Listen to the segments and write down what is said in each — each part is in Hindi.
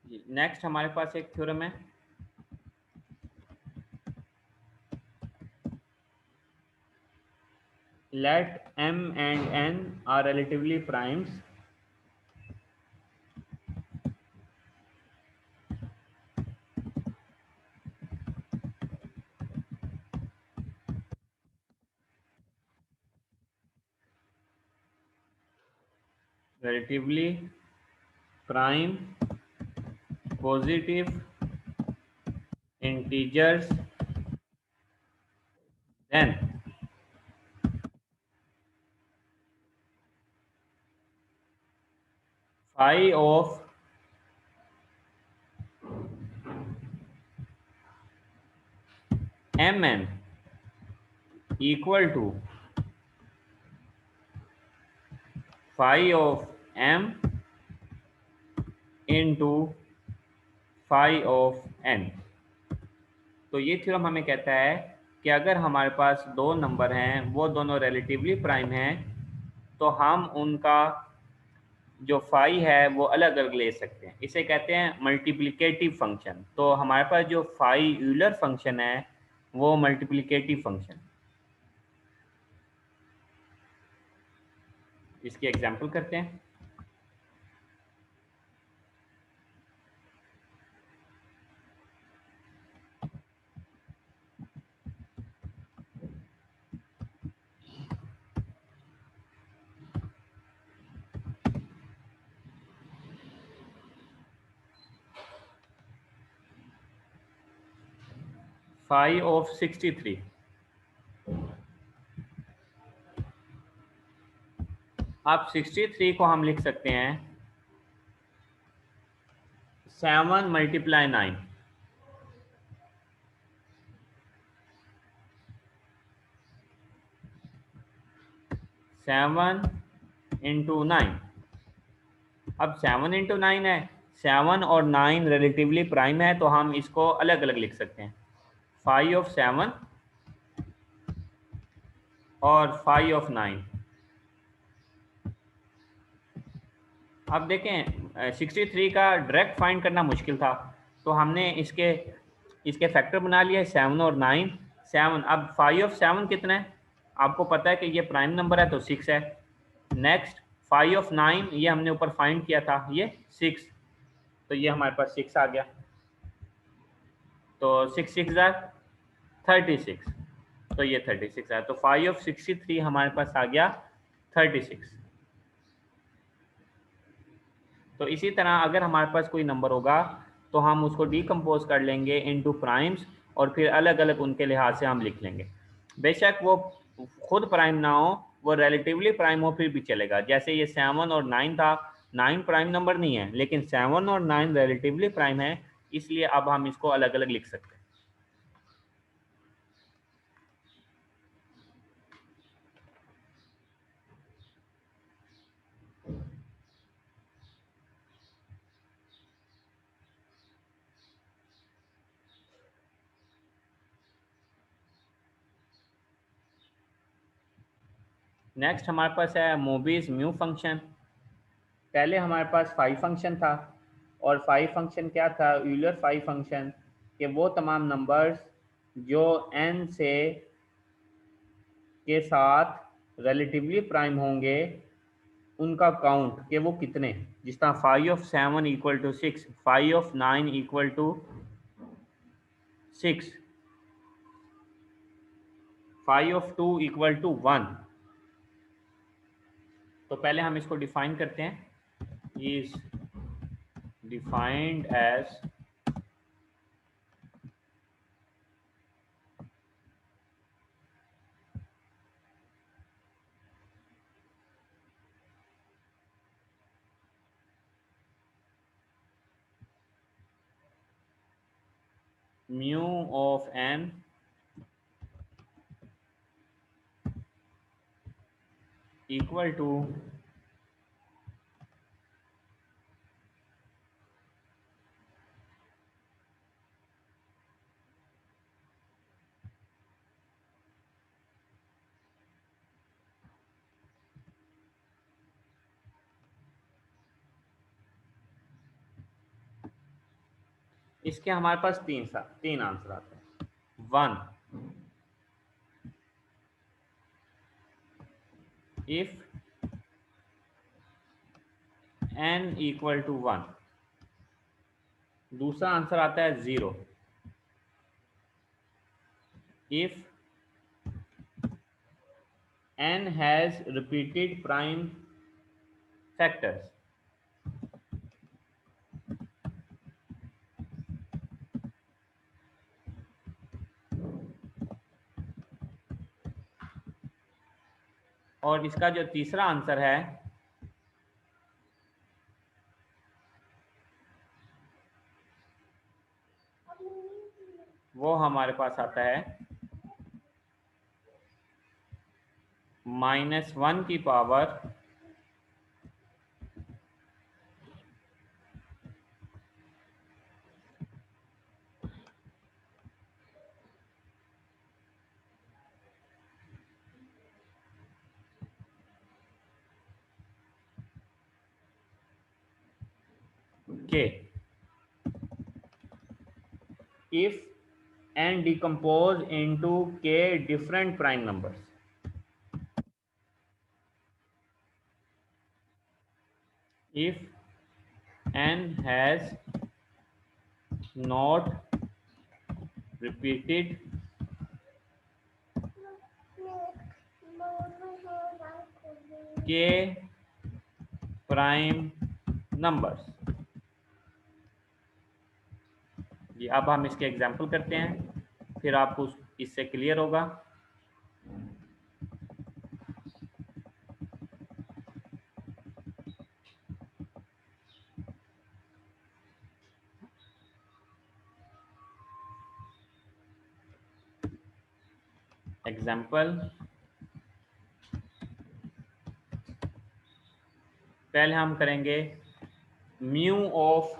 जी, नेक्स्ट हमारे पास एक थ्योरम है, let m and n are relatively primes relatively prime positive integers, then phi of mn equal to phi of m into phi of n। तो ये थ्योरम हमें कहता है कि अगर हमारे पास दो नंबर हैं, वो दोनों रिलेटिवली प्राइम हैं, तो हम उनका जो फाई है वो अलग अलग ले सकते हैं। इसे कहते हैं मल्टीप्लिकेटिव फंक्शन। तो हमारे पास जो फाई यूलर फंक्शन है वो मल्टीप्लिकेटिव फंक्शन। इसकी एग्जांपल करते हैं। फाई ऑफ 63, अब 63 को हम लिख सकते हैं 7 मल्टीप्लाई 9। 7 इंटू 9। अब 7 इंटू 9 है, 7 और 9 रिलेटिवली प्राइम है, तो हम इसको अलग अलग लिख सकते हैं, फाई ऑफ 7 और फाई ऑफ 9। अब देखें 63 का डायरेक्ट फाइंड करना मुश्किल था, तो हमने इसके इसके फैक्टर बना लिए 7 और 9। 7, अब फाइव ऑफ 7 कितना है, आपको पता है कि ये प्राइम नंबर है तो 6 है। नेक्स्ट फाइव ऑफ 9, ये हमने ऊपर फाइंड किया था, ये 6, तो ये हमारे पास 6 आ गया। तो 6 6 जार 36, तो ये 36 है। तो फाइव ऑफ 63 हमारे पास आ गया 36। तो इसी तरह अगर हमारे पास कोई नंबर होगा तो हम उसको डीकम्पोज कर लेंगे इनटू प्राइम्स, और फिर अलग अलग उनके लिहाज से हम लिख लेंगे। बेशक वो खुद प्राइम ना हो, वो रिलेटिवली प्राइम हो फिर भी चलेगा। जैसे ये 7 और 9 था, 9 प्राइम नंबर नहीं है, लेकिन 7 और 9 रिलेटिवली प्राइम है, इसलिए अब हम इसको अलग अलग लिख सकते हैं। नेक्स्ट हमारे पास है मोबिस म्यू फंक्शन। पहले हमारे पास फाइव फंक्शन था, और फाइव फंक्शन क्या था, यूलर फाइव फंक्शन, कि वो तमाम नंबर्स जो n से के साथ रिलेटिवली प्राइम होंगे, उनका काउंट कि वो कितने, जिस तरह five of 7 equal to 6, five of 9 equal to 6, five of 2 equal to 1। तो पहले हम इसको डिफाइन करते हैं। Is defined as mu of n equal to इसके हमारे पास तीन आंसर आते हैं। 1, इफ n इक्वल टू 1। दूसरा आंसर आता है 0, if n has repeated prime factors. और इसका जो तीसरा आंसर है वो हमारे पास आता है -1 की power k, if n decompose into k different prime numbers। if n has not repeated k prime numbers। जी, अब हम इसके एग्जाम्पल करते हैं, फिर आपको इससे क्लियर होगा। एग्जाम्पल, पहले हम करेंगे म्यू ऑफ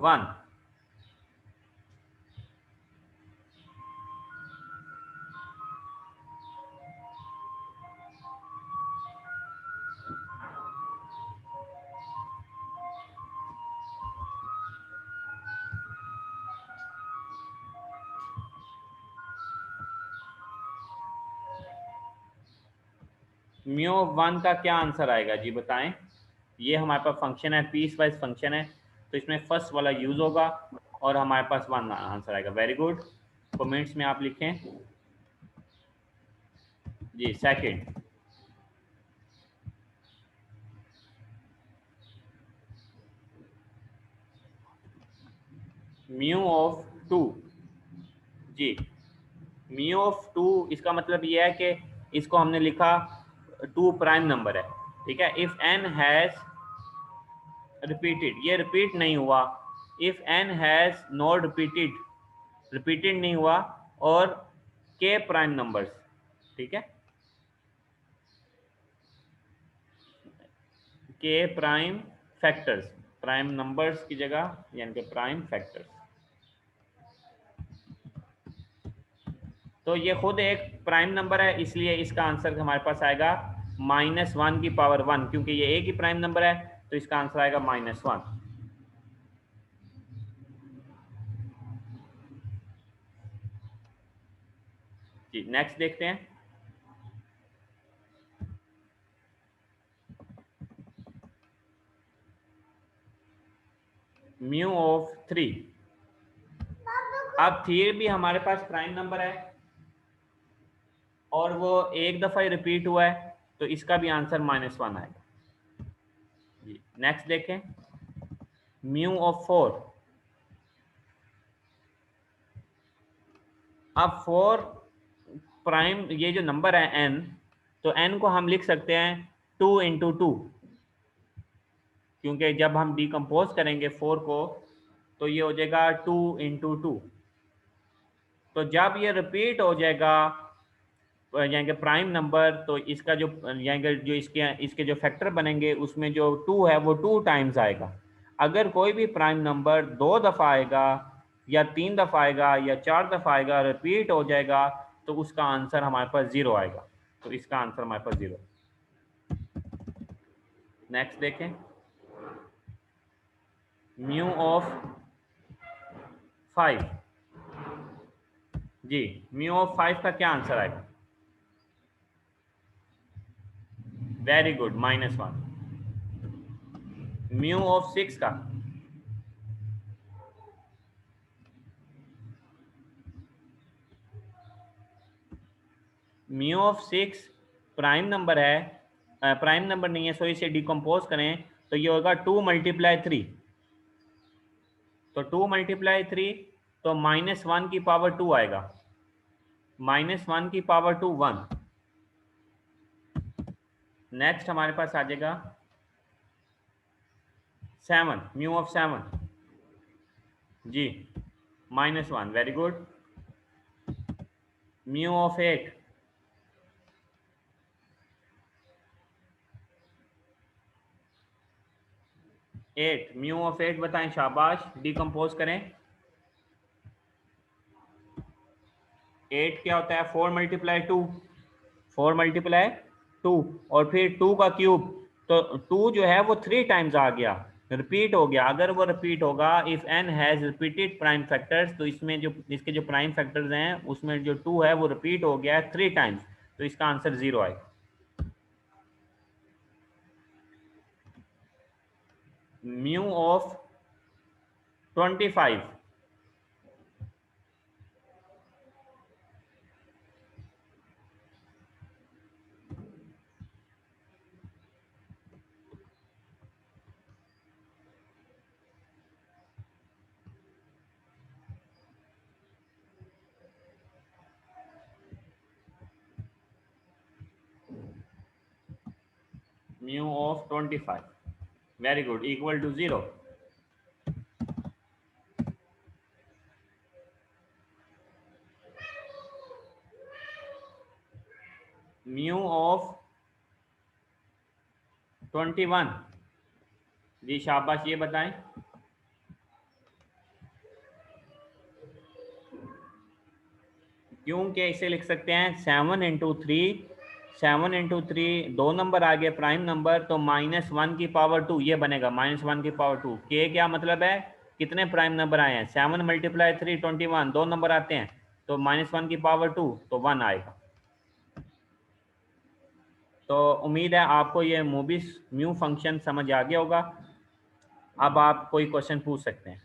1। म्यू ऑफ 1 का क्या आंसर आएगा जी बताएं। ये हमारे पास फंक्शन है, पीस वाइज फंक्शन है, तो इसमें फर्स्ट वाला यूज होगा और हमारे पास 1 आंसर आएगा। वेरी गुड, कमेंट्स में आप लिखें जी। Second, mu of 2। जी, म्यू ऑफ 2 इसका मतलब ये है कि इसको हमने लिखा 2 प्राइम नंबर है, ठीक है। इफ n हैज रिपीटेड, ये रिपीट नहीं हुआ, if n has not repeated नहीं हुआ, और k प्राइम नंबर्स, ठीक है, k prime factors, prime numbers की जगह यानी कि प्राइम फैक्टर्स। तो ये खुद एक प्राइम नंबर है, इसलिए इसका आंसर हमारे पास आएगा -1 की पावर 1, क्योंकि ये एक ही प्राइम नंबर है, तो इसका आंसर आएगा -1। जी, नेक्स्ट देखते हैं। Mu of 3। अब 3 भी हमारे पास प्राइम नंबर है और वो एक दफ़ा ही रिपीट हुआ है, तो इसका भी आंसर -1 आएगा। जी, नेक्स्ट देखें, म्यू ऑफ 4। अब 4 प्राइम, ये जो नंबर है n, तो n को हम लिख सकते हैं 2 × 2, क्योंकि जब हम डिकम्पोज करेंगे 4 को तो ये हो जाएगा 2 × 2। तो जब ये रिपीट हो जाएगा यानी कि प्राइम नंबर, तो इसका जो यानी कि जो इसके जो फैक्टर बनेंगे उसमें जो 2 है वो 2 टाइम्स आएगा। अगर कोई भी प्राइम नंबर 2 दफ़ा आएगा या 3 दफ़ा आएगा या 4 दफ़ा आएगा, रिपीट हो जाएगा, तो उसका आंसर हमारे पास 0 आएगा। तो इसका आंसर हमारे पास 0। नेक्स्ट देखें, म्यू ऑफ 5 जी, म्यू ऑफ 5 का क्या आंसर आएगा? Very good, -1। म्यू ऑफ 6 का? म्यू ऑफ 6 प्राइम नंबर है, प्राइम नंबर नहीं है, सो इसे डिकम्पोज करें तो ये होगा 2 × 3। तो 2 × 3 तो -1 की पावर 2 आएगा, -1 की पावर 2 1। नेक्स्ट हमारे पास आ जाएगा 7, म्यू ऑफ 7 जी, -1, very good. Mu of 8? 8, mu of 8 बताएं, शाबाश, डिकम्पोज करें। 8 क्या होता है? 4 × 2, 4 × 2 और फिर 2 का क्यूब, तो 2 जो है वो 3 टाइम्स आ गया, रिपीट हो गया। अगर वो रिपीट होगा, if n has repeated prime factors, तो इसमें जो इसके जो प्राइम फैक्टर्स हैं उसमें जो 2 है वो रिपीट हो गया है 3 टाइम्स, तो इसका आंसर 0 आएगा। Mu of 25? Mu of 25, very good, equal to 0। Mu of 21 जी, शाबाश, ये बताएं। क्योंकि इसे लिख सकते हैं 7 × 3, 7 × 3 2 नंबर आ गए प्राइम नंबर, तो -1 की पावर 2 ये बनेगा, -1 की पावर 2। के क्या मतलब है? कितने प्राइम नंबर आए हैं? 7 × 3 21, 2 नंबर आते हैं, तो -1 की पावर 2 तो 1 आएगा। तो उम्मीद है आपको ये मूविस म्यू फंक्शन समझ आ गया होगा। अब आप कोई क्वेश्चन पूछ सकते हैं।